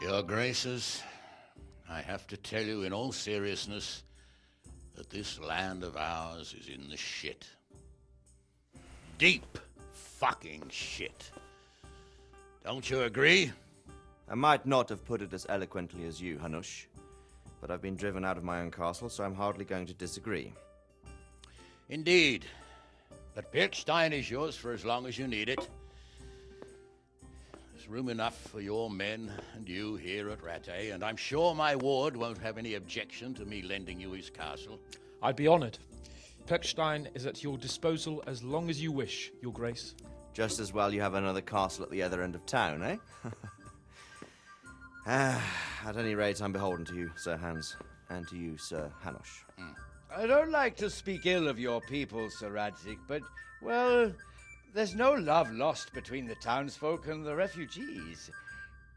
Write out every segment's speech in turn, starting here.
Your Graces, I have to tell you in all seriousness that this land of ours is in the shit. Deep fucking shit. Don't you agree? I might not have put it as eloquently as you, Hanush, but I've been driven out of my own castle, so I'm hardly going to disagree. Indeed. But Birkstein is yours for as long as you need it. There's room enough for your men and you here at Rattay, and I'm sure my ward won't have any objection to me lending you his castle. I'd be honored. Perkstein is at your disposal as long as you wish, Your Grace. Just as well you have another castle at the other end of town, eh? At any rate, I'm beholden to you, Sir Hans, and to you, Sir Hanush. I don't like to speak ill of your people, Sir Radzik, but, well, there's no love lost between the townsfolk and the refugees.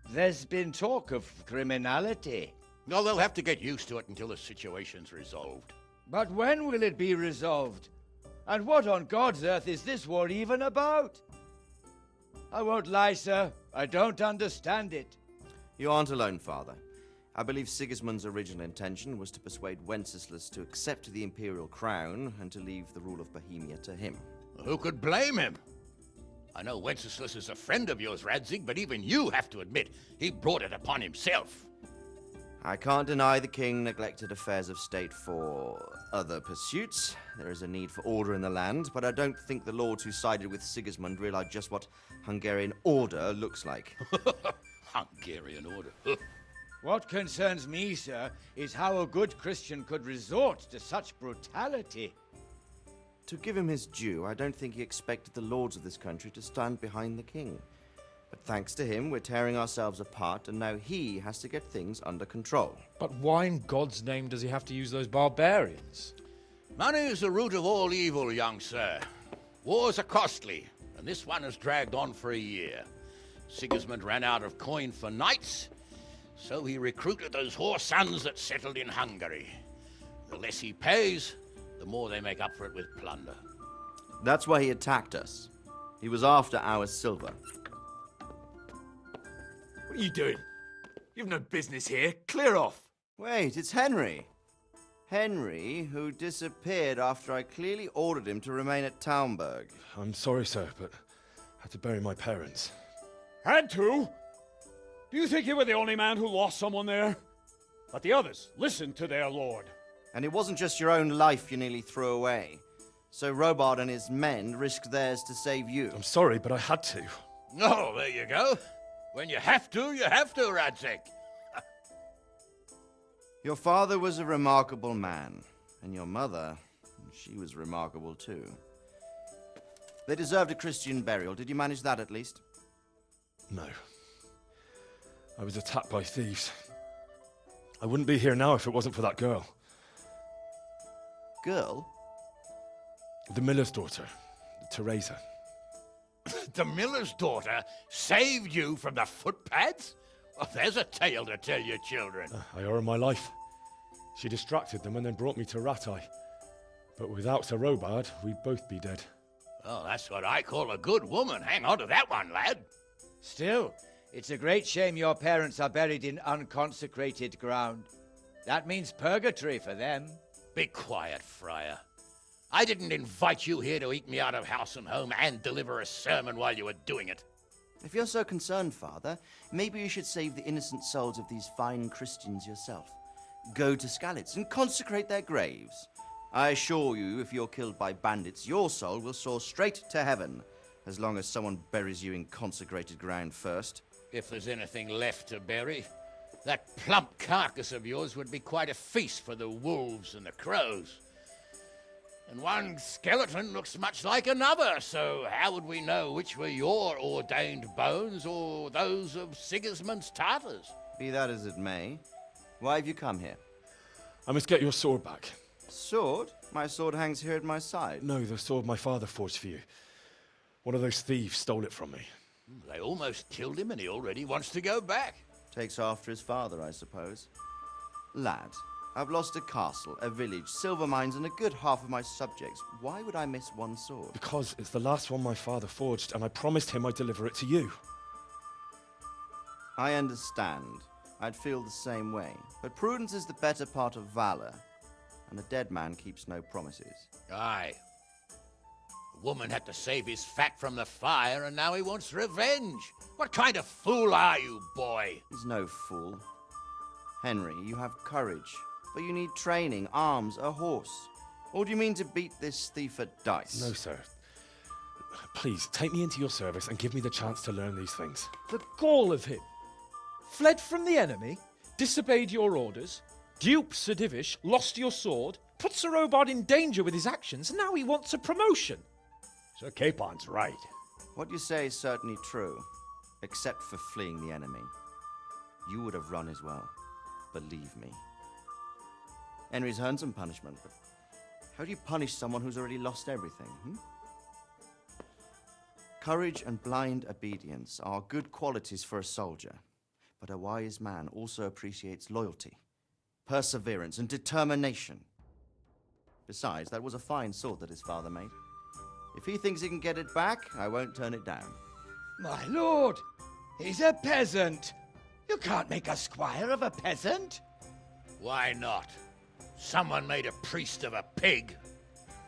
There's been talk of criminality. No, they'll have to get used to it until the situation's resolved. But when will it be resolved? And what on God's earth is this war even about? I won't lie, sir. I don't understand it. You aren't alone, Father. I believe Sigismund's original intention was to persuade Wenceslas to accept the imperial crown and to leave the rule of Bohemia to him. Who could blame him? I know Wenceslas is a friend of yours, Radzig, but even you have to admit he brought it upon himself. I can't deny the king neglected affairs of state for other pursuits. There is a need for order in the land, but I don't think the lords who sided with Sigismund realized just what Hungarian order looks like. Hungarian order. What concerns me, sir, is how a good Christian could resort to such brutality. To give him his due, I don't think he expected the lords of this country to stand behind the king. But thanks to him, we're tearing ourselves apart, and now he has to get things under control. But why in God's name does he have to use those barbarians? Money is the root of all evil, young sir. Wars are costly, and this one has dragged on for a year. Sigismund ran out of coin for knights, so he recruited those whore sons that settled in Hungary. The less he pays, the more they make up for it with plunder. That's why he attacked us. He was after our silver. What are you doing? You've no business here. Clear off. Wait, it's Henry. Henry, who disappeared after I clearly ordered him to remain at Taunberg. I'm sorry, sir, but I had to bury my parents. Had to? Do you think you were the only man who lost someone there? But the others listened to their lord. And it wasn't just your own life you nearly threw away. So Robard and his men risked theirs to save you. I'm sorry, but I had to. Oh, there you go. When you have to, Radzig. Your father was a remarkable man, and your mother, she was remarkable too. They deserved a Christian burial. Did you manage that at least? No. I was attacked by thieves. I wouldn't be here now if it wasn't for that girl. Girl? The miller's daughter, Teresa. The miller's daughter saved you from the footpads? Well, there's a tale to tell your children. I owe her my life. She distracted them and then brought me to Rattay. But without Sir Robard, we'd both be dead. Oh, that's what I call a good woman. Hang on to that one, lad. Still, it's a great shame your parents are buried in unconsecrated ground. That means purgatory for them. Be quiet, Friar. I didn't invite you here to eat me out of house and home and deliver a sermon while you were doing it. If you're so concerned, Father, maybe you should save the innocent souls of these fine Christians yourself. Go to Skalitz and consecrate their graves. I assure you, if you're killed by bandits, your soul will soar straight to heaven, as long as someone buries you in consecrated ground first. If there's anything left to bury, that plump carcass of yours would be quite a feast for the wolves and the crows. And one skeleton looks much like another, so how would we know which were your ordained bones or those of Sigismund's Tartars? Be that as it may, why have you come here? I must get your sword back. Sword? My sword hangs here at my side. No, the sword my father forged for you. One of those thieves stole it from me. They almost killed him and he already wants to go back. Takes after his father, I suppose. Lad, I've lost a castle, a village, silver mines, and a good half of my subjects. Why would I miss one sword? Because it's the last one my father forged, and I promised him I'd deliver it to you. I understand. I'd feel the same way. But prudence is the better part of valor, and a dead man keeps no promises. Aye. The woman had to save his fat from the fire, and now he wants revenge. What kind of fool are you, boy? He's no fool. Henry, you have courage, but you need training, arms, a horse. Or do you mean to beat this thief at dice? No, sir. Please, take me into your service and give me the chance to learn these things. The gall of him. Fled from the enemy, disobeyed your orders, duped Sir Divish, lost your sword, put Sir Robard in danger with his actions, and now he wants a promotion. Sir Capon's right. What you say is certainly true, except for fleeing the enemy. You would have run as well. Believe me. Henry's earned some punishment, but how do you punish someone who's already lost everything? Courage and blind obedience are good qualities for a soldier, but a wise man also appreciates loyalty, perseverance, and determination. Besides, that was a fine sword that his father made. If he thinks he can get it back, I won't turn it down. My lord, he's a peasant. You can't make a squire of a peasant. Why not? Someone made a priest of a pig.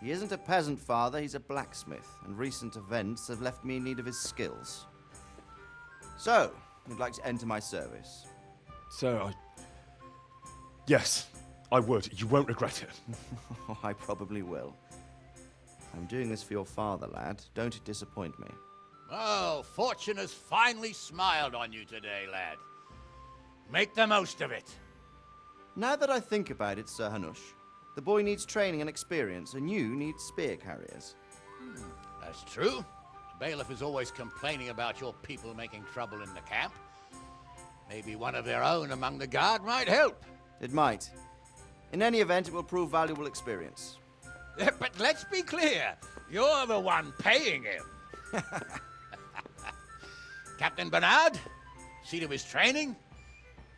He isn't a peasant, father, he's a blacksmith, and recent events have left me in need of his skills. So, you'd like to enter my service? Sir, Yes, I would. You won't regret it. Oh, I probably will. I'm doing this for your father, lad. Don't disappoint me. Oh, fortune has finally smiled on you today, lad. Make the most of it. Now that I think about it, Sir Hanush, the boy needs training and experience, and you need spear carriers. That's true. The bailiff is always complaining about your people making trouble in the camp. Maybe one of their own among the guard might help. It might. In any event, it will prove valuable experience. But let's be clear, you're the one paying him. Captain Bernard, see to his training,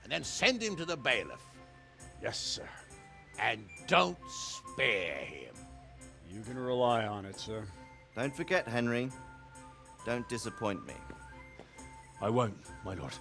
and then send him to the bailiff. Yes, sir. And don't spare him. You can rely on it, sir. Don't forget, Henry. Don't disappoint me. I won't, my lord.